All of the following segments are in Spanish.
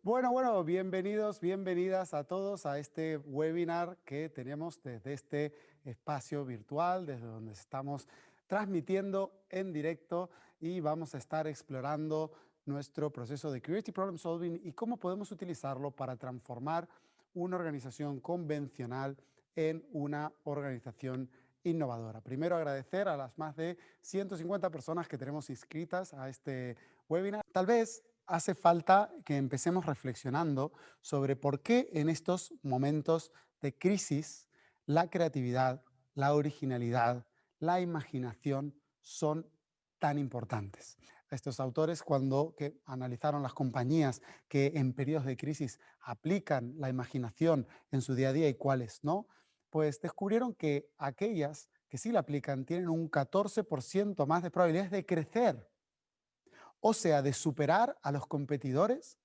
Bueno, bienvenidos, bienvenidas a todos a este webinar que tenemos desde este espacio virtual, desde donde estamos transmitiendo en directo y vamos a estar explorando nuestro proceso de Creative Problem Solving y cómo podemos utilizarlo para transformar una organización convencional en una organización innovadora. Primero agradecer a las más de 150 personas que tenemos inscritas a este webinar. Tal vez hace falta que empecemos reflexionando sobre por qué en estos momentos de crisis la creatividad, la originalidad, la imaginación son tan importantes. Estos autores, cuando analizaron las compañías que en periodos de crisis aplican la imaginación en su día a día y cuáles no, pues descubrieron que aquellas que sí la aplican tienen un 14% más de probabilidades de crecer, o sea, de superar a los competidores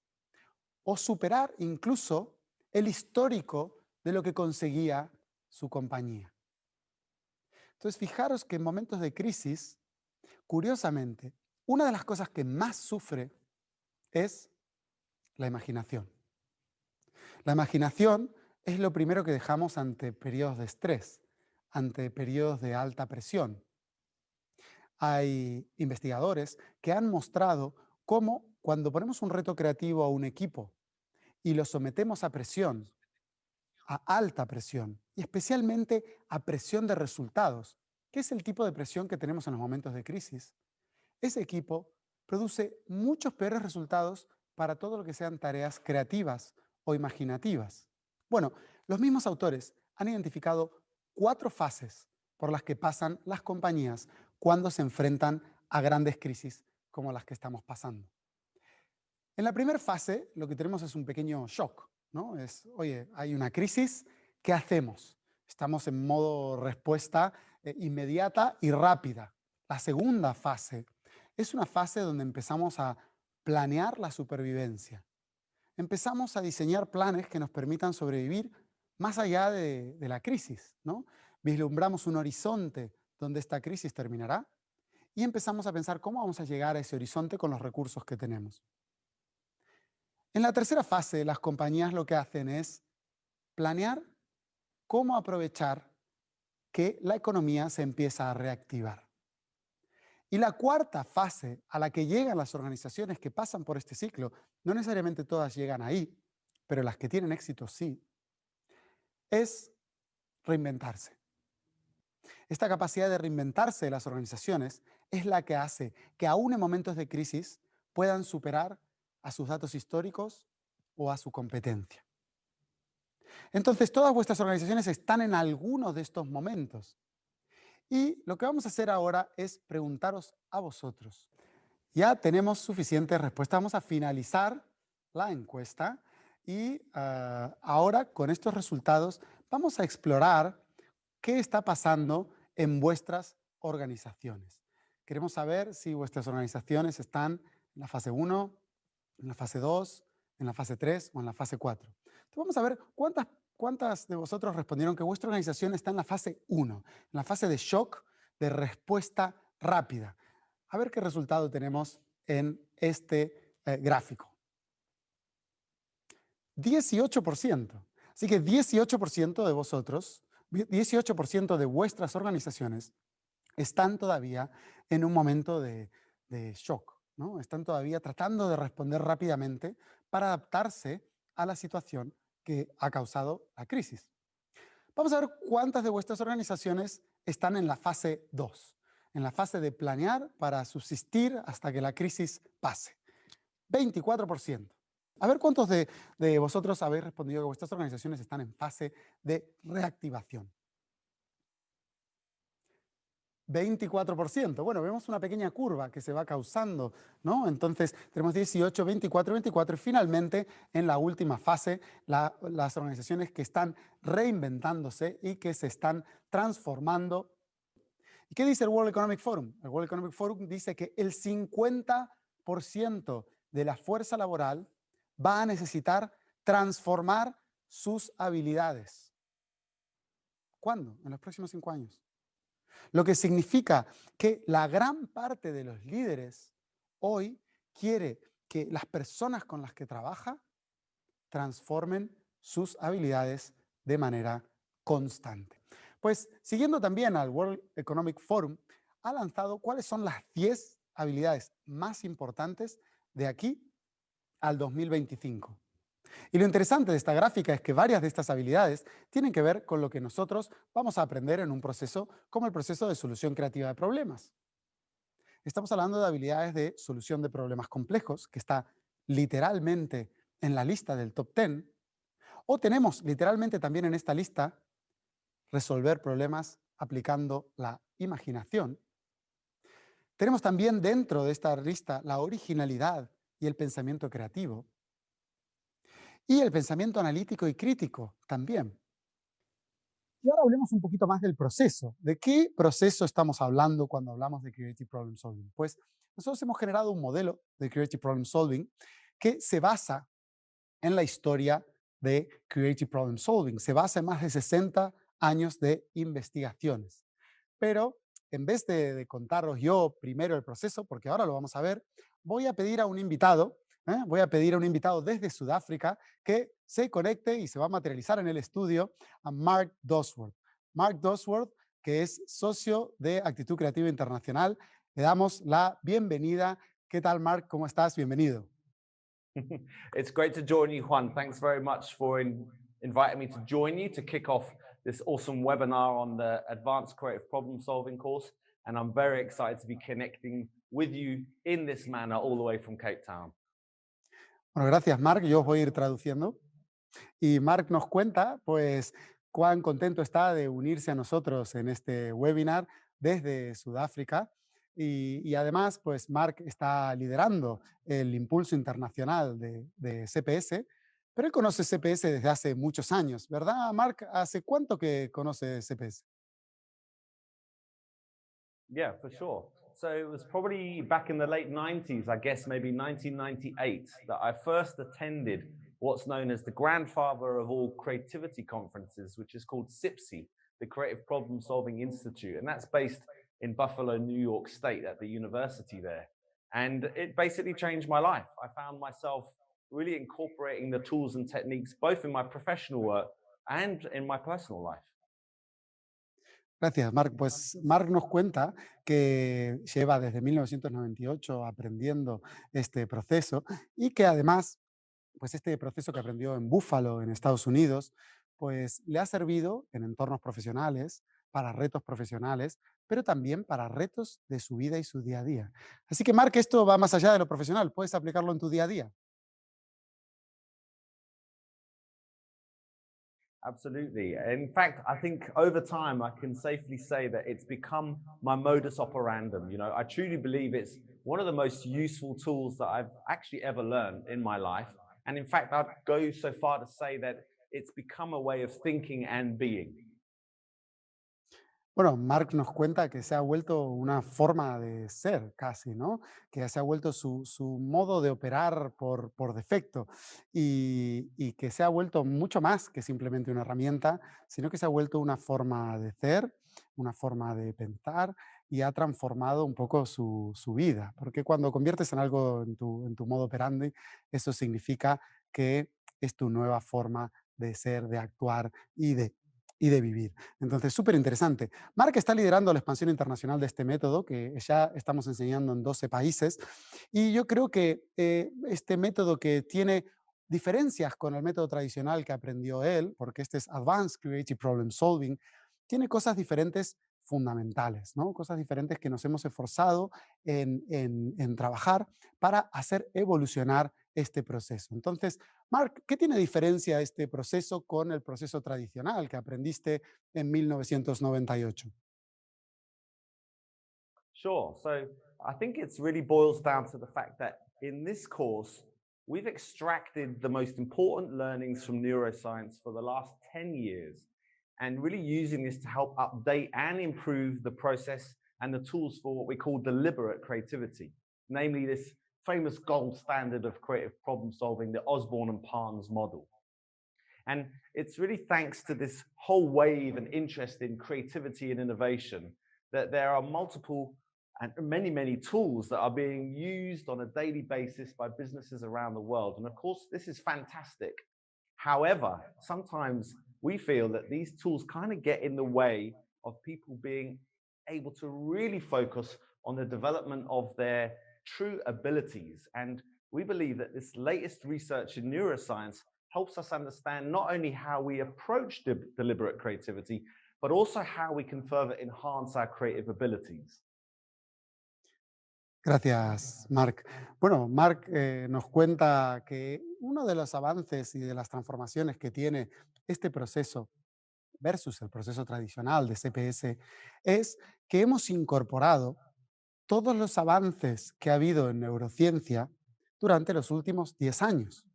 o superar incluso el histórico de lo que conseguía su compañía. Entonces, fijaros que en momentos de crisis, curiosamente, una de las cosas que más sufre es la imaginación. La imaginación es lo primero que dejamos ante periodos de estrés, ante periodos de alta presión. Hay investigadores que han mostrado cómo cuando ponemos un reto creativo a un equipo y lo sometemos a presión, a alta presión, y especialmente a presión de resultados, que es el tipo de presión que tenemos en los momentos de crisis, ese equipo produce muchos peores resultados para todo lo que sean tareas creativas o imaginativas. Bueno, los mismos autores han identificado 4 fases por las que pasan las compañías cuando se enfrentan a grandes crisis como las que estamos pasando. En la primera fase, lo que tenemos es un pequeño shock, ¿no? Es, oye, hay una crisis, ¿qué hacemos? Estamos en modo respuesta inmediata y rápida. La segunda fase es una fase donde empezamos a planear la supervivencia. Empezamos a diseñar planes que nos permitan sobrevivir más allá de la crisis, ¿no? Vislumbramos un horizonte donde esta crisis terminará y empezamos a pensar cómo vamos a llegar a ese horizonte con los recursos que tenemos. En la tercera fase, las compañías lo que hacen es planear cómo aprovechar que la economía se empieza a reactivar. Y la cuarta fase a la que llegan las organizaciones que pasan por este ciclo, no necesariamente todas llegan ahí, pero las que tienen éxito sí, es reinventarse. Esta capacidad de reinventarse de las organizaciones es la que hace que aún en momentos de crisis puedan superar a sus datos históricos o a su competencia. Entonces, todas vuestras organizaciones están en alguno de estos momentos. Y lo que vamos a hacer ahora es preguntaros a vosotros. Ya tenemos suficientes respuestas. Vamos a finalizar la encuesta y ahora con estos resultados vamos a explorar qué está pasando en vuestras organizaciones. Queremos saber si vuestras organizaciones están en la fase 1, en la fase 2, en la fase 3 o en la fase 4. Entonces vamos a ver cuántas de vosotros respondieron que vuestra organización está en la fase 1, en la fase de shock, de respuesta rápida. A ver qué resultado tenemos en este gráfico. 18%. Así que 18% de vosotros, 18% de vuestras organizaciones están todavía en un momento de shock, ¿no? Están todavía tratando de responder rápidamente para adaptarse a la situación que ha causado la crisis. Vamos a ver cuántas de vuestras organizaciones están en la fase 2, en la fase de planear para subsistir hasta que la crisis pase. 24%. A ver cuántos de vosotros habéis respondido que vuestras organizaciones están en fase de reactivación. 24%. Bueno, vemos una pequeña curva que se va causando, ¿no? Entonces, tenemos 18, 24, 24 y finalmente, en la última fase, las organizaciones que están reinventándose y que se están transformando. ¿Y qué dice el World Economic Forum? El World Economic Forum dice que el 50% de la fuerza laboral va a necesitar transformar sus habilidades. ¿Cuándo? En los próximos 5 años. Lo que significa que la gran parte de los líderes hoy quiere que las personas con las que trabaja transformen sus habilidades de manera constante. Pues siguiendo también al World Economic Forum, ha lanzado cuáles son las 10 habilidades más importantes de aquí al 2025. Y lo interesante de esta gráfica es que varias de estas habilidades tienen que ver con lo que nosotros vamos a aprender en un proceso como el proceso de solución creativa de problemas. Estamos hablando de habilidades de solución de problemas complejos, que está literalmente en la lista del top 10, o tenemos literalmente también en esta lista resolver problemas aplicando la imaginación. Tenemos también dentro de esta lista la originalidad y el pensamiento creativo, y el pensamiento analítico y crítico también. Y ahora hablemos un poquito más del proceso. ¿De qué proceso estamos hablando cuando hablamos de Creative Problem Solving? Pues nosotros hemos generado un modelo de Creative Problem Solving que se basa en la historia de Creative Problem Solving. Se basa en más de 60 años de investigaciones. Pero en vez de contaros yo primero el proceso, porque ahora lo vamos a ver, voy a pedir a un invitado, voy a pedir a un invitado desde Sudáfrica que se conecte y se va a materializar en el estudio a Mark Dosworth. Mark Dosworth, que es socio de Actitud Creativa Internacional. Le damos la bienvenida. ¿Qué tal, Mark? ¿Cómo estás? Bienvenido. It's great to join you, Juan. Thanks very much for inviting me to join you to kick off this awesome webinar on the Advanced Creative Problem Solving course. And I'm very excited to be connecting with you in this manner all the way from Cape Town. Bueno, gracias, Mark. Yo os voy a ir traduciendo. Y Mark nos cuenta, pues, cuán contento está de unirse a nosotros en este webinar desde Sudáfrica. Y además, pues, Mark está liderando el impulso internacional de CPS, pero él conoce CPS desde hace muchos años, ¿verdad, Mark? ¿Hace cuánto que conoce CPS? Yeah, for sure. So it was probably back in the late 90s, I guess maybe 1998, that I first attended what's known as the grandfather of all creativity conferences, which is called CIPSI, the Creative Problem Solving Institute. And that's based in Buffalo, New York State at the university there. And it basically changed my life. I found myself really incorporating the tools and techniques both in my professional work and in my personal life. Gracias, Marc. Pues Marc nos cuenta que lleva desde 1998 aprendiendo este proceso y que además, pues este proceso que aprendió en Buffalo, en Estados Unidos, pues le ha servido en entornos profesionales, para retos profesionales, pero también para retos de su vida y su día a día. Así que, Marc, esto va más allá de lo profesional, puedes aplicarlo en tu día a día. Absolutely. In fact, I think over time, I can safely say that it's become my modus operandum. You know, I truly believe it's one of the most useful tools that I've actually ever learned in my life. And in fact, I'd go so far to say that it's become a way of thinking and being. Bueno, Mark nos cuenta que se ha vuelto una forma de ser casi, ¿no? Que se ha vuelto su modo de operar por defecto y que se ha vuelto mucho más que simplemente una herramienta, sino que se ha vuelto una forma de ser, una forma de pensar y ha transformado un poco su vida. Porque cuando conviertes en algo en tu modo operandi, eso significa que es tu nueva forma de ser, de actuar y de vivir. Entonces, súper interesante. Marc está liderando la expansión internacional de este método que ya estamos enseñando en 12 países y yo creo que este método que tiene diferencias con el método tradicional que aprendió él, porque este es Advanced Creative Problem Solving, tiene cosas diferentes fundamentales, ¿no? Cosas diferentes que nos hemos esforzado en trabajar para hacer evolucionar este proceso. Entonces, Mark, ¿qué tiene diferencia este proceso con el proceso tradicional que aprendiste en 1998? Sure. So I think it's really boils down to the fact that in this course, we've extracted the most important learnings from neuroscience for the last 10 years and really using this to help update and improve the process and the tools for what we call deliberate creativity, namely this famous gold standard of creative problem solving, the Osborne and Parnes model. And it's really thanks to this whole wave and interest in creativity and innovation that there are multiple and many, many tools that are being used on a daily basis by businesses around the world. And of course, this is fantastic. However, sometimes we feel that these tools kind of get in the way of people being able to really focus on the development of their true abilities. And we believe that this latest research in neuroscience helps us understand not only how we approach deliberate creativity, but also how we can further enhance our creative abilities. Gracias, Marc. Bueno, Marc nos cuenta que uno de los avances y de las transformaciones que tiene este proceso versus el proceso tradicional de CPS es que hemos incorporado todos los avances que ha habido en neurociencia durante los últimos 10 años,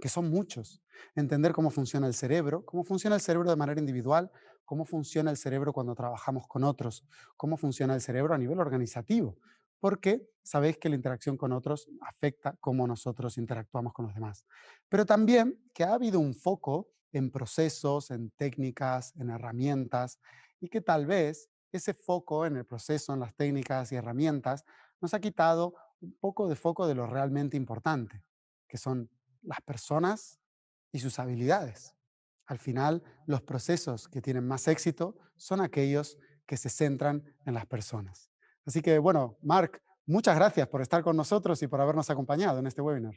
que son muchos. Entender cómo funciona el cerebro de manera individual, cómo funciona el cerebro cuando trabajamos con otros, cómo funciona el cerebro a nivel organizativo, porque sabéis que la interacción con otros afecta cómo nosotros interactuamos con los demás. Pero también que ha habido un foco en procesos, en técnicas, en herramientas, y que tal vez ese foco en el proceso, en las técnicas y herramientas, nos ha quitado un poco de foco de lo realmente importante, que son las personas y sus habilidades. Al final, los procesos que tienen más éxito son aquellos que se centran en las personas. Así que, bueno, Marc, muchas gracias por estar con nosotros y por habernos acompañado en este webinar.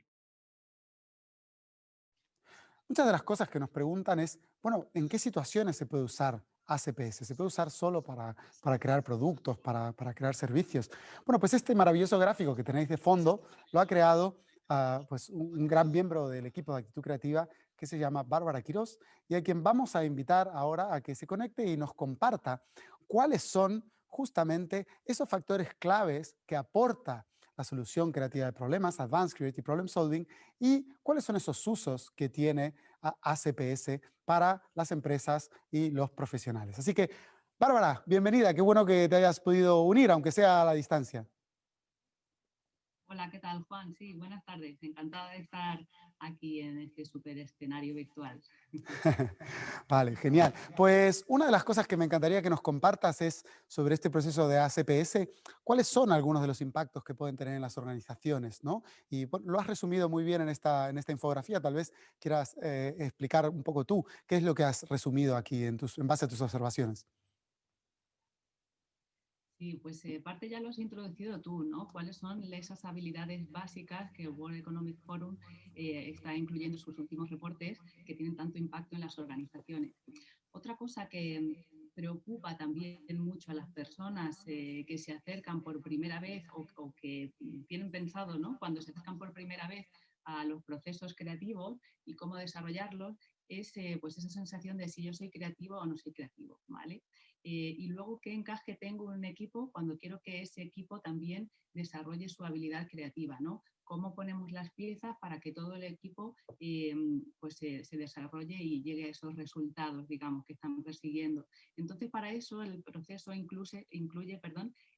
Muchas de las cosas que nos preguntan es, bueno, ¿en qué situaciones se puede usar ACPS? ¿Se puede usar solo para crear productos, para crear servicios? Bueno, pues este maravilloso gráfico que tenéis de fondo lo ha creado pues un gran miembro del equipo de Actitud Creativa que se llama Bárbara Quirós y a quien vamos a invitar ahora a que se conecte y nos comparta cuáles son justamente esos factores claves que aporta la solución creativa de problemas, Advanced Creative Problem Solving, y cuáles son esos usos que tiene ACPS para las empresas y los profesionales. Así que, Bárbara, bienvenida. Qué bueno que te hayas podido unir, aunque sea a la distancia. Hola, ¿qué tal, Juan? Sí, buenas tardes. Encantada de estar aquí en este súper escenario virtual. Vale, genial. Pues una de las cosas que me encantaría que nos compartas es sobre este proceso de ACPS, cuáles son algunos de los impactos que pueden tener en las organizaciones, ¿no? Y bueno, lo has resumido muy bien en esta infografía, tal vez quieras explicar un poco tú qué es lo que has resumido aquí en base a tus observaciones. Sí, pues parte ya lo has introducido tú, ¿no? ¿Cuáles son esas habilidades básicas que World Economic Forum está incluyendo en sus últimos reportes que tienen tanto impacto en las organizaciones? Otra cosa que preocupa también mucho a las personas que se acercan por primera vez o que tienen pensado, ¿no? Cuando se acercan por primera vez a los procesos creativos y cómo desarrollarlos, es pues esa sensación de si yo soy creativo o no soy creativo, ¿vale? Y luego qué encaje tengo en un equipo cuando quiero que ese equipo también desarrolle su habilidad creativa, ¿no? Cómo ponemos las piezas para que todo el equipo pues se desarrolle y llegue a esos resultados, digamos, que están persiguiendo. Entonces, para eso el proceso incluye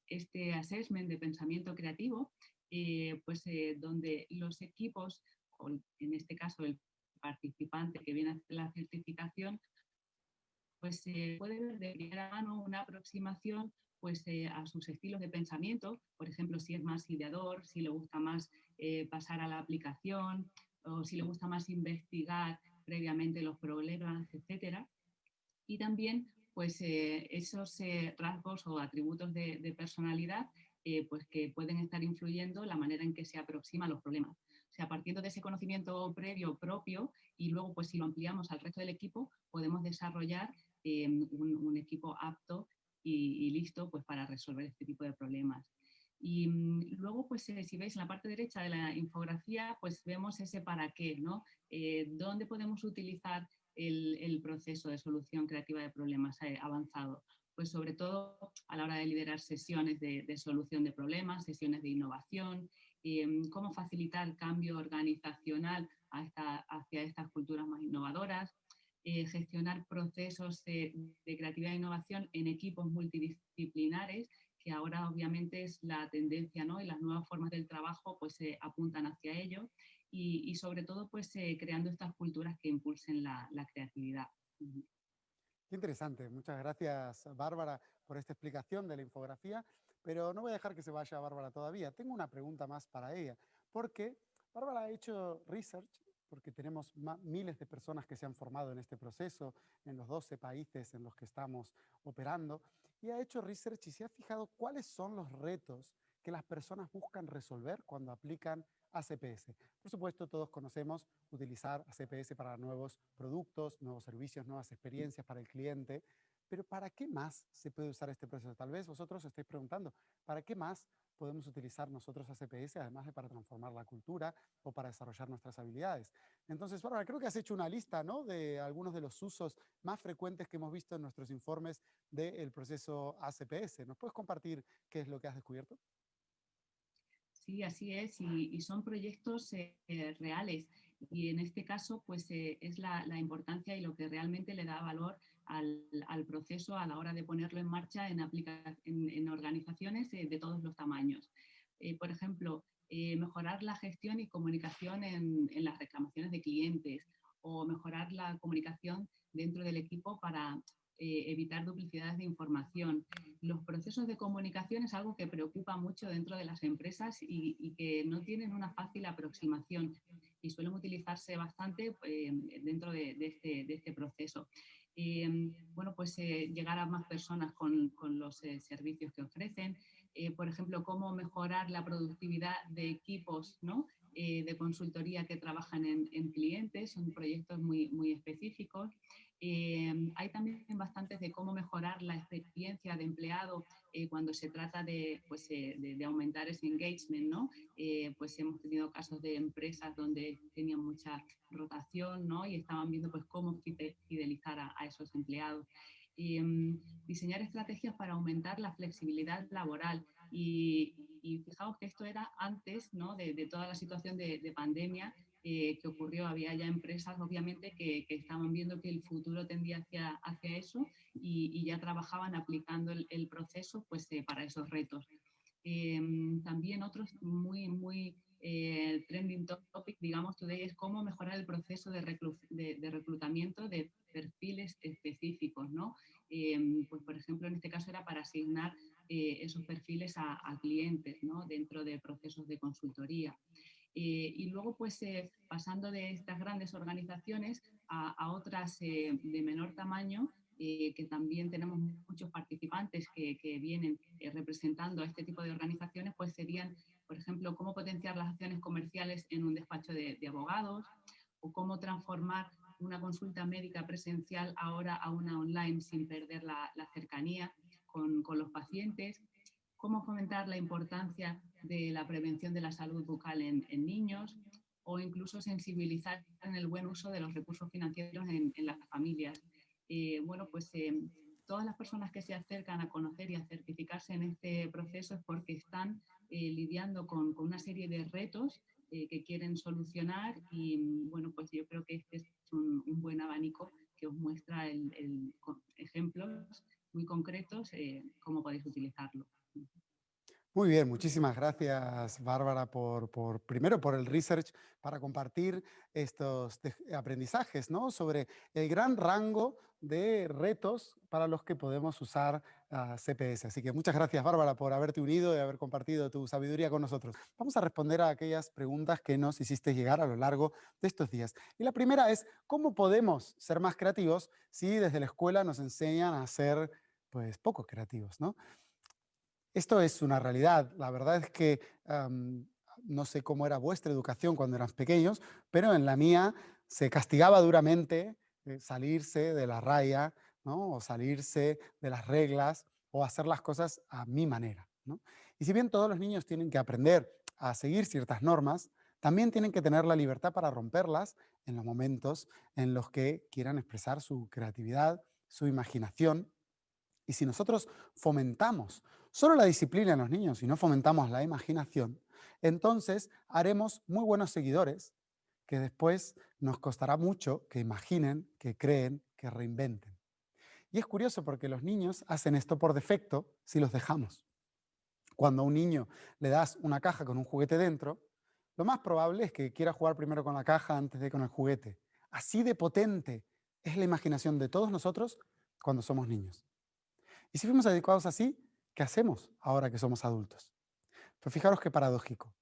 este assessment de pensamiento creativo, donde los equipos, o en este caso el participante que viene a hacer la certificación, pues se puede ver de primera mano una aproximación a sus estilos de pensamiento, por ejemplo, si es más ideador, si le gusta más pasar a la aplicación o si le gusta más investigar previamente los problemas, etcétera. Y también esos rasgos o atributos de personalidad pues que pueden estar influyendo en la manera en que se aproxima a los problemas. O sea, partiendo de ese conocimiento previo propio y luego pues si lo ampliamos al resto del equipo, podemos desarrollar un equipo apto y listo pues para resolver este tipo de problemas. Y luego, pues si veis en la parte derecha de la infografía, pues vemos ese para qué, ¿no? ¿Dónde podemos utilizar el proceso de solución creativa de problemas avanzado? Pues sobre todo a la hora de liderar sesiones de solución de problemas, sesiones de innovación, cómo facilitar cambio organizacional hacia estas culturas más innovadoras, gestionar procesos de creatividad e innovación en equipos multidisciplinares, que ahora obviamente es la tendencia, ¿no? Y las nuevas formas del trabajo pues apuntan hacia ello y sobre todo pues creando estas culturas que impulsen la creatividad. Qué interesante. Muchas gracias, Bárbara, por esta explicación de la infografía, pero no voy a dejar que se vaya Bárbara todavía. Tengo una pregunta más para ella, porque Bárbara ha hecho research porque tenemos miles de personas que se han formado en este proceso, en los 12 países en los que estamos operando, y ha hecho research y se ha fijado cuáles son los retos que las personas buscan resolver cuando aplican ACPS. Por supuesto, todos conocemos utilizar ACPS para nuevos productos, nuevos servicios, nuevas experiencias para el cliente, pero ¿para qué más se puede usar este proceso? Tal vez vosotros os estáis preguntando, ¿para qué más podemos utilizar nosotros ACPS, además de para transformar la cultura o para desarrollar nuestras habilidades? Entonces, Bárbara, creo que has hecho una lista, ¿no?, de algunos de los usos más frecuentes que hemos visto en nuestros informes del proceso ACPS. ¿Nos puedes compartir qué es lo que has descubierto? Sí, así es, y son proyectos reales. Y en este caso, pues es la importancia y lo que realmente le da valor al proceso a la hora de ponerlo en marcha en organizaciones de todos los tamaños. Por ejemplo, mejorar la gestión y comunicación en las reclamaciones de clientes, o mejorar la comunicación dentro del equipo para evitar duplicidades de información. Los procesos de comunicación es algo que preocupa mucho dentro de las empresas y que no tienen una fácil aproximación y suelen utilizarse bastante dentro de este proceso. Bueno, pues llegar a más personas con los servicios que ofrecen. Por ejemplo, cómo mejorar la productividad de equipos, ¿no?, de consultoría que trabajan en clientes, son proyectos muy específicos. Hay también bastantes de cómo mejorar la experiencia de empleado cuando se trata pues, de aumentar ese engagement, ¿no? Pues hemos tenido casos de empresas donde tenían mucha rotación, ¿no?, y estaban viendo pues cómo fidelizar a esos empleados. Diseñar estrategias para aumentar la flexibilidad laboral. Y fijaos que esto era antes, ¿no?, de toda la situación de pandemia que ocurrió. Había ya empresas, obviamente, que estaban viendo que el futuro tendía hacia eso y ya trabajaban aplicando el proceso pues, para esos retos. También otros muy trending topic, digamos, today, es cómo mejorar el proceso de reclutamiento de perfiles específicos, ¿no? Pues, por ejemplo, en este caso era para asignar esos perfiles a clientes, ¿no?, dentro de procesos de consultoría. Y luego, pues, pasando de estas grandes organizaciones a otras de menor tamaño, que también tenemos muchos participantes que vienen representando a este tipo de organizaciones, pues serían, por ejemplo, cómo potenciar las acciones comerciales en un despacho de abogados, o cómo transformar una consulta médica presencial ahora a una online sin perder la cercanía con los pacientes, cómo fomentar la importancia de la prevención de la salud bucal en niños, o incluso sensibilizar en el buen uso de los recursos financieros en las familias. Bueno, pues todas las personas que se acercan a conocer y a certificarse en este proceso es porque están lidiando con una serie de retos que quieren solucionar, y bueno, pues yo creo que este es un buen abanico que os muestra ejemplos muy concretos cómo podéis utilizarlo. Muy bien, muchísimas gracias, Bárbara, primero por el research para compartir estos aprendizajes, ¿no?, sobre el gran rango de retos para los que podemos usar CPS. Así que muchas gracias, Bárbara, por haberte unido y haber compartido tu sabiduría con nosotros. Vamos a responder a aquellas preguntas que nos hiciste llegar a lo largo de estos días. Y la primera es, ¿cómo podemos ser más creativos si desde la escuela nos enseñan a ser, pues, poco creativos, ¿no? Esto es una realidad. La verdad es que no sé cómo era vuestra educación cuando eras pequeños, pero en la mía se castigaba duramente salirse de la raya, ¿no?, o salirse de las reglas o hacer las cosas a mi manera, ¿no? Y si bien todos los niños tienen que aprender a seguir ciertas normas, también tienen que tener la libertad para romperlas en los momentos en los que quieran expresar su creatividad, su imaginación. Y si nosotros fomentamos solo la disciplina en los niños y no fomentamos la imaginación, entonces haremos muy buenos seguidores que después nos costará mucho que imaginen, que creen, que reinventen. Y es curioso porque los niños hacen esto por defecto si los dejamos. Cuando a un niño le das una caja con un juguete dentro, lo más probable es que quiera jugar primero con la caja antes de con el juguete. Así de potente es la imaginación de todos nosotros cuando somos niños. Y si fuimos educados así, ¿qué hacemos ahora que somos adultos? Pues fijaros qué paradójico.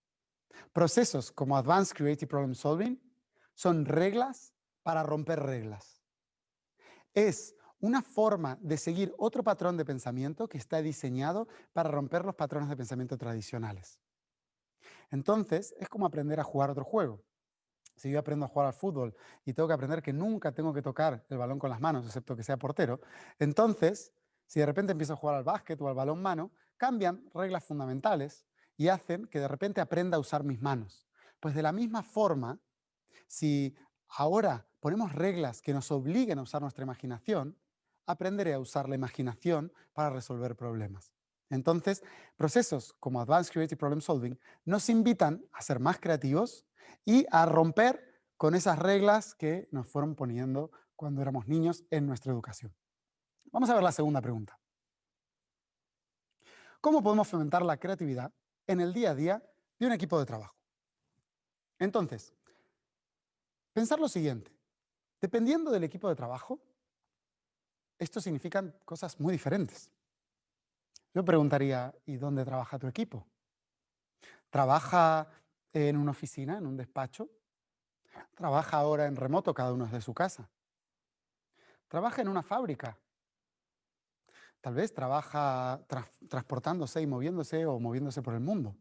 Procesos como Advanced Creative Problem Solving son reglas para romper reglas. Es una forma de seguir otro patrón de pensamiento que está diseñado para romper los patrones de pensamiento tradicionales. Entonces, es como aprender a jugar otro juego. Si yo aprendo a jugar al fútbol y tengo que aprender que nunca tengo que tocar el balón con las manos, excepto que sea portero, entonces, si de repente empiezo a jugar al básquet o al balonmano, cambian reglas fundamentales y hacen que de repente aprenda a usar mis manos. Pues de la misma forma, si ahora ponemos reglas que nos obliguen a usar nuestra imaginación, aprenderé a usar la imaginación para resolver problemas. Entonces, procesos como Advanced Creative Problem Solving nos invitan a ser más creativos y a romper con esas reglas que nos fueron poniendo cuando éramos niños en nuestra educación. Vamos a ver la segunda pregunta. ¿Cómo podemos fomentar la creatividad en el día a día de un equipo de trabajo? Entonces, pensar lo siguiente. Dependiendo del equipo de trabajo, esto significan cosas muy diferentes. Yo preguntaría, ¿y dónde trabaja tu equipo? ¿Trabaja en una oficina, en un despacho? ¿Trabaja ahora en remoto, cada uno desde su casa? ¿Trabaja en una fábrica? Tal vez trabaja transportándose y moviéndose o moviéndose por el mundo.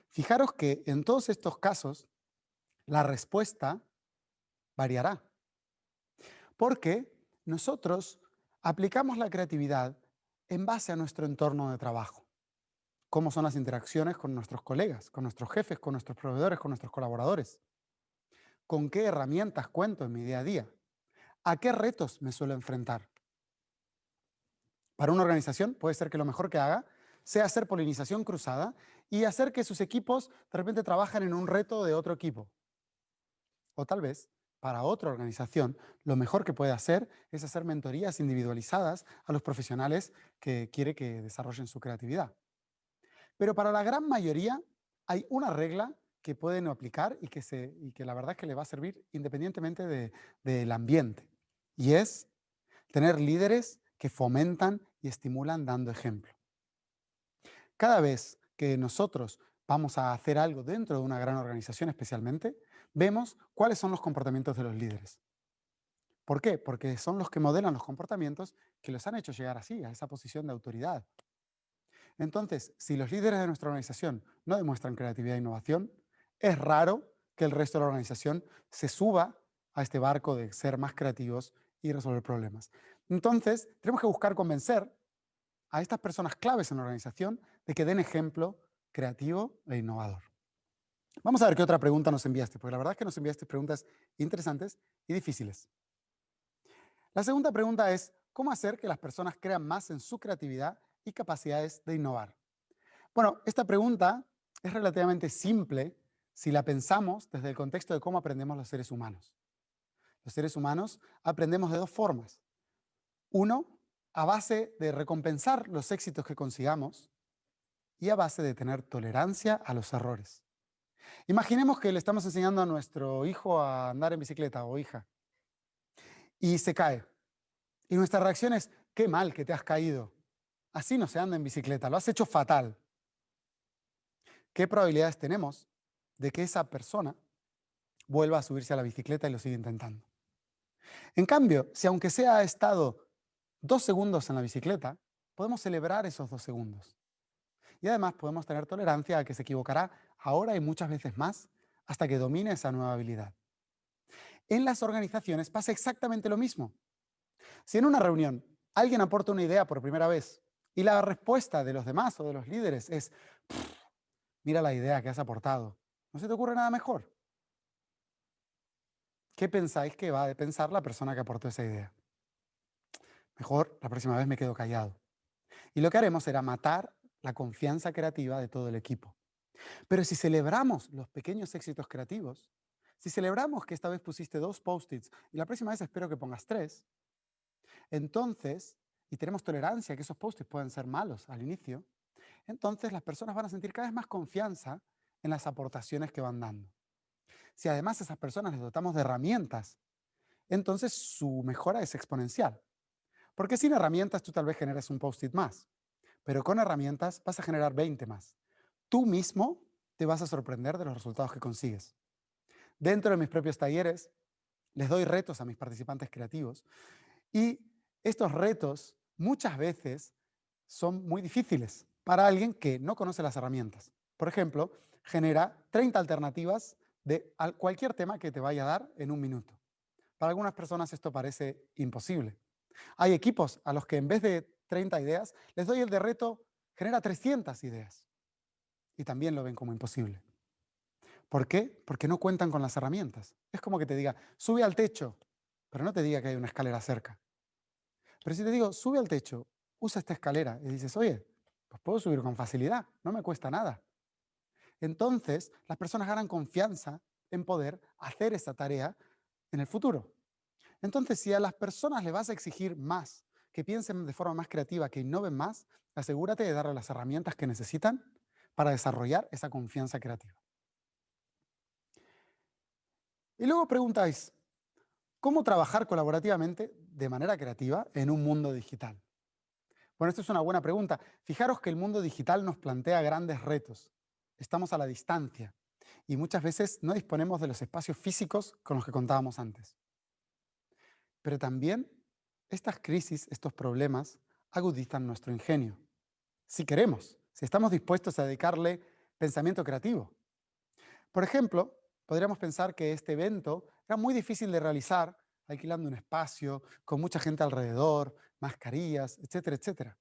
Fijaros que en todos estos casos la respuesta variará, porque nosotros aplicamos la creatividad en base a nuestro entorno de trabajo. Cómo son las interacciones con nuestros colegas, con nuestros jefes, con nuestros proveedores, con nuestros colaboradores. ¿Con qué herramientas cuento en mi día a día? ¿A qué retos me suelo enfrentar? Para una organización puede ser que lo mejor que haga sea hacer polinización cruzada y hacer que sus equipos de repente trabajen en un reto de otro equipo. O tal vez, para otra organización, lo mejor que puede hacer es hacer mentorías individualizadas a los profesionales que quiere que desarrollen su creatividad. Pero para la gran mayoría hay una regla que pueden aplicar y que la verdad es que le va a servir independientemente del ambiente. Y es tener líderes que fomentan y estimulan dando ejemplo. Cada vez que nosotros vamos a hacer algo dentro de una gran organización especialmente, vemos cuáles son los comportamientos de los líderes. ¿Por qué? Porque son los que modelan los comportamientos que los han hecho llegar así, a esa posición de autoridad. Entonces, si los líderes de nuestra organización no demuestran creatividad e innovación, es raro que el resto de la organización se suba a este barco de ser más creativos y resolver problemas. Entonces, tenemos que buscar convencer a estas personas claves en la organización de que den ejemplo creativo e innovador. Vamos a ver qué otra pregunta nos enviaste, porque la verdad es que nos enviaste preguntas interesantes y difíciles. La segunda pregunta es, ¿cómo hacer que las personas crean más en su creatividad y capacidades de innovar? Bueno, esta pregunta es relativamente simple si la pensamos desde el contexto de cómo aprendemos los seres humanos. Los seres humanos aprendemos de dos formas. Uno, a base de recompensar los éxitos que consigamos y a base de tener tolerancia a los errores. Imaginemos que le estamos enseñando a nuestro hijo a andar en bicicleta o hija y se cae. Y nuestra reacción es, qué mal que te has caído. Así no se anda en bicicleta, lo has hecho fatal. ¿Qué probabilidades tenemos de que esa persona vuelva a subirse a la bicicleta y lo siga intentando? En cambio, si aunque sea ha estado 2 segundos en la bicicleta, podemos celebrar esos 2 segundos. Y además podemos tener tolerancia a que se equivocará ahora y muchas veces más hasta que domine esa nueva habilidad. En las organizaciones pasa exactamente lo mismo. Si en una reunión alguien aporta una idea por primera vez y la respuesta de los demás o de los líderes es, mira la idea que has aportado, ¿no se te ocurre nada mejor? ¿Qué pensáis que va a pensar la persona que aportó esa idea? Mejor la próxima vez me quedo callado. Y lo que haremos será matar la confianza creativa de todo el equipo. Pero si celebramos los pequeños éxitos creativos, si celebramos que esta vez pusiste 2 post-its y la próxima vez espero que pongas 3, entonces, y tenemos tolerancia a que esos post-its puedan ser malos al inicio, entonces las personas van a sentir cada vez más confianza en las aportaciones que van dando. Si además a esas personas les dotamos de herramientas, entonces su mejora es exponencial. Porque sin herramientas tú tal vez generes un post-it más, pero con herramientas vas a generar 20 más. Tú mismo te vas a sorprender de los resultados que consigues. Dentro de mis propios talleres, les doy retos a mis participantes creativos y estos retos muchas veces son muy difíciles para alguien que no conoce las herramientas. Por ejemplo, genera 30 alternativas de cualquier tema que te vaya a dar en un minuto. Para algunas personas esto parece imposible. Hay equipos a los que en vez de 30 ideas, les doy el de reto, genera 300 ideas. Y también lo ven como imposible. ¿Por qué? Porque no cuentan con las herramientas. Es como que te diga, sube al techo, pero no te diga que hay una escalera cerca. Pero si te digo, sube al techo, usa esta escalera y dices, oye, pues puedo subir con facilidad, no me cuesta nada. Entonces, las personas ganan confianza en poder hacer esa tarea en el futuro. Entonces, si a las personas le vas a exigir más, que piensen de forma más creativa, que innoven más, asegúrate de darle las herramientas que necesitan para desarrollar esa confianza creativa. Y luego preguntáis, ¿cómo trabajar colaborativamente de manera creativa en un mundo digital? Bueno, esto es una buena pregunta. Fijaros que el mundo digital nos plantea grandes retos. Estamos a la distancia y muchas veces no disponemos de los espacios físicos con los que contábamos antes. Pero también estas crisis, estos problemas, agudizan nuestro ingenio. Si queremos, si estamos dispuestos a dedicarle pensamiento creativo. Por ejemplo, podríamos pensar que este evento era muy difícil de realizar alquilando un espacio, con mucha gente alrededor, mascarillas, etcétera, etcétera.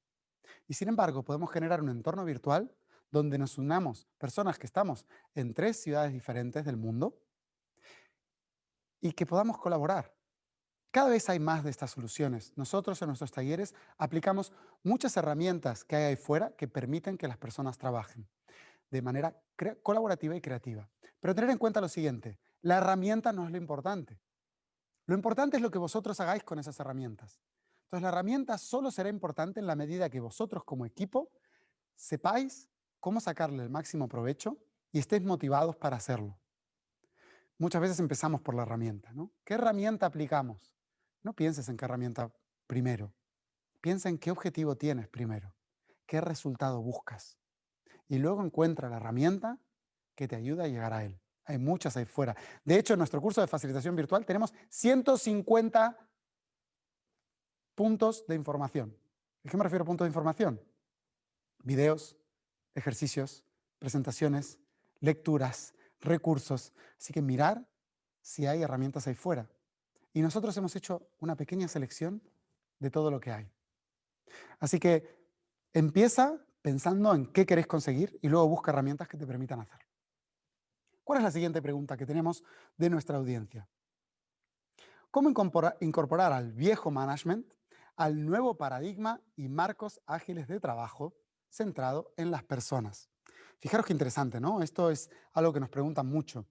Y sin embargo, podemos generar un entorno virtual donde nos unamos personas que estamos en 3 ciudades diferentes del mundo y que podamos colaborar. Cada vez hay más de estas soluciones. Nosotros en nuestros talleres aplicamos muchas herramientas que hay ahí fuera que permiten que las personas trabajen de manera colaborativa y creativa. Pero tener en cuenta lo siguiente, la herramienta no es lo importante. Lo importante es lo que vosotros hagáis con esas herramientas. Entonces, la herramienta solo será importante en la medida que vosotros como equipo sepáis cómo sacarle el máximo provecho y estéis motivados para hacerlo. Muchas veces empezamos por la herramienta, ¿no? ¿Qué herramienta aplicamos? No pienses en qué herramienta primero. Piensa en qué objetivo tienes primero, qué resultado buscas. Y luego encuentra la herramienta que te ayuda a llegar a él. Hay muchas ahí fuera. De hecho, en nuestro curso de facilitación virtual tenemos 150 puntos de información. ¿A qué me refiero a puntos de información? Videos, ejercicios, presentaciones, lecturas, recursos. Así que mirar si hay herramientas ahí fuera. Y nosotros hemos hecho una pequeña selección de todo lo que hay. Así que empieza pensando en qué querés conseguir y luego busca herramientas que te permitan hacerlo. ¿Cuál es la siguiente pregunta que tenemos de nuestra audiencia? ¿Cómo incorporar al viejo management al nuevo paradigma y marcos ágiles de trabajo centrado en las personas? Fijaros qué interesante, ¿no? Esto es algo que nos preguntan mucho.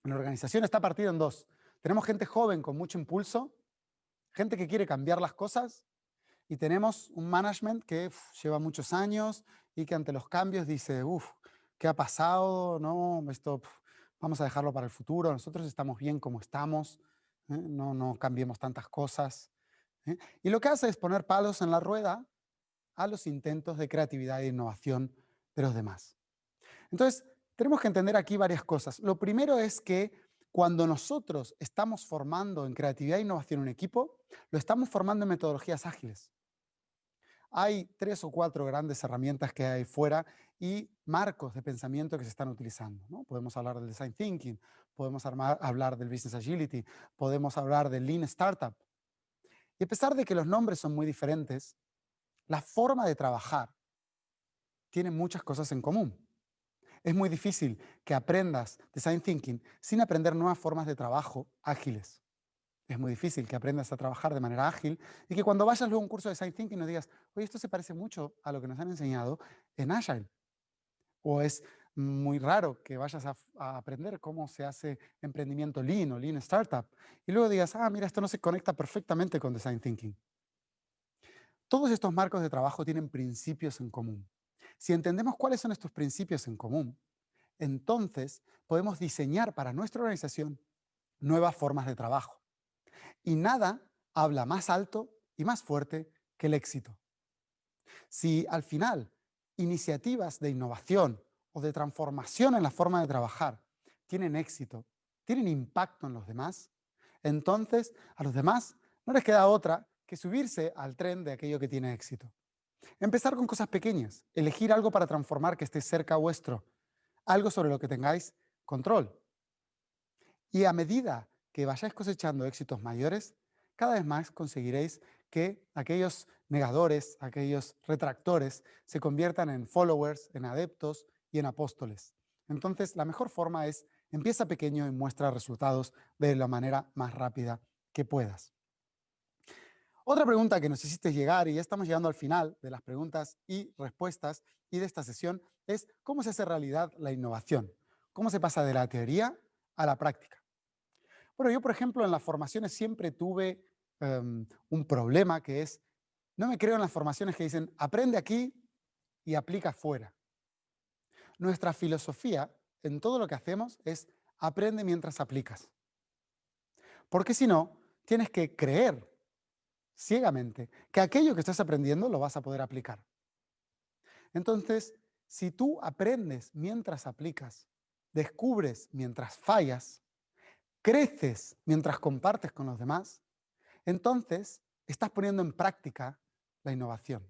La organización está partida en dos. Tenemos gente joven con mucho impulso, gente que quiere cambiar las cosas, y tenemos un management que lleva muchos años y que ante los cambios dice, ¿qué ha pasado? No, esto vamos a dejarlo para el futuro. Nosotros estamos bien como estamos, no cambiemos tantas cosas. Y lo que hace es poner palos en la rueda a los intentos de creatividad e innovación de los demás. Entonces, tenemos que entender aquí varias cosas. Lo primero es que cuando nosotros estamos formando en creatividad e innovación un equipo, lo estamos formando en metodologías ágiles. Hay 3 o 4 grandes herramientas que hay fuera y marcos de pensamiento que se están utilizando, ¿no? Podemos hablar del Design Thinking, podemos hablar del Business Agility, podemos hablar del Lean Startup. Y a pesar de que los nombres son muy diferentes, la forma de trabajar tiene muchas cosas en común. Es muy difícil que aprendas Design Thinking sin aprender nuevas formas de trabajo ágiles. Es muy difícil que aprendas a trabajar de manera ágil y que cuando vayas luego a un curso de Design Thinking nos digas, oye, esto se parece mucho a lo que nos han enseñado en Agile. O es muy raro que vayas a aprender cómo se hace emprendimiento Lean o Lean Startup y luego digas, mira, esto no se conecta perfectamente con Design Thinking. Todos estos marcos de trabajo tienen principios en común. Si entendemos cuáles son estos principios en común, entonces podemos diseñar para nuestra organización nuevas formas de trabajo. Y nada habla más alto y más fuerte que el éxito. Si al final iniciativas de innovación o de transformación en la forma de trabajar tienen éxito, tienen impacto en los demás, entonces a los demás no les queda otra que subirse al tren de aquello que tiene éxito. Empezar con cosas pequeñas, elegir algo para transformar que esté cerca vuestro, algo sobre lo que tengáis control. Y a medida que vayáis cosechando éxitos mayores, cada vez más conseguiréis que aquellos negadores, aquellos retractores, se conviertan en followers, en adeptos y en apóstoles. Entonces, la mejor forma es empieza pequeño y muestra resultados de la manera más rápida que puedas. Otra pregunta que nos hiciste llegar, y ya estamos llegando al final de las preguntas y respuestas y de esta sesión, es ¿cómo se hace realidad la innovación? ¿Cómo se pasa de la teoría a la práctica? Bueno, yo, por ejemplo, en las formaciones siempre tuve un problema que es, no me creo en las formaciones que dicen, aprende aquí y aplica fuera. Nuestra filosofía en todo lo que hacemos es aprende mientras aplicas. Porque si no, tienes que creer ciegamente que aquello que estás aprendiendo lo vas a poder aplicar. Entonces, si tú aprendes mientras aplicas, descubres mientras fallas, creces mientras compartes con los demás, entonces estás poniendo en práctica la innovación.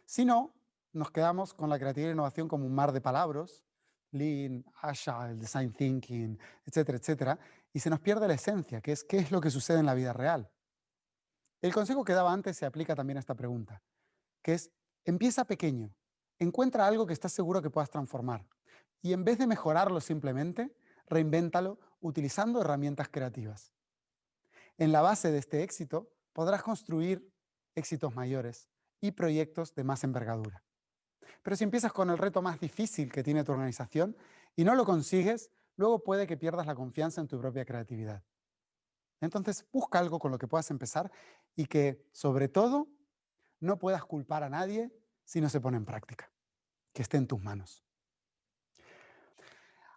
Si no, nos quedamos con la creatividad e innovación como un mar de palabras, Lean, Agile, Design Thinking, etcétera, etcétera, y se nos pierde la esencia, que es qué es lo que sucede en la vida real. El consejo que daba antes se aplica también a esta pregunta, que es empieza pequeño, encuentra algo que estás seguro que puedas transformar y en vez de mejorarlo simplemente, reinvéntalo utilizando herramientas creativas. En la base de este éxito podrás construir éxitos mayores y proyectos de más envergadura. Pero si empiezas con el reto más difícil que tiene tu organización y no lo consigues, luego puede que pierdas la confianza en tu propia creatividad. Entonces, busca algo con lo que puedas empezar y que, sobre todo, no puedas culpar a nadie si no se pone en práctica, que esté en tus manos.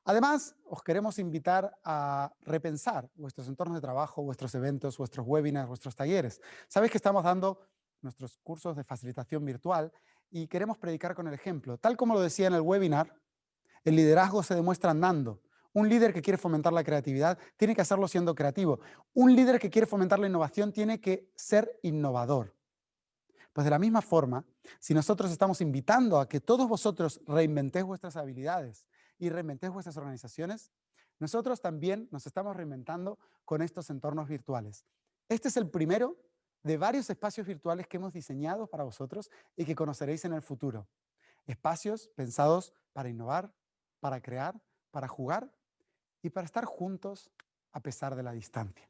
Además, os queremos invitar a repensar vuestros entornos de trabajo, vuestros eventos, vuestros webinars, vuestros talleres. Sabéis que estamos dando nuestros cursos de facilitación virtual y queremos predicar con el ejemplo. Tal como lo decía en el webinar, el liderazgo se demuestra andando. Un líder que quiere fomentar la creatividad tiene que hacerlo siendo creativo. Un líder que quiere fomentar la innovación tiene que ser innovador. Pues de la misma forma, si nosotros estamos invitando a que todos vosotros reinventéis vuestras habilidades y reinventéis vuestras organizaciones, nosotros también nos estamos reinventando con estos entornos virtuales. Este es el primero de varios espacios virtuales que hemos diseñado para vosotros y que conoceréis en el futuro. Espacios pensados para innovar, para crear, para jugar y para estar juntos a pesar de la distancia.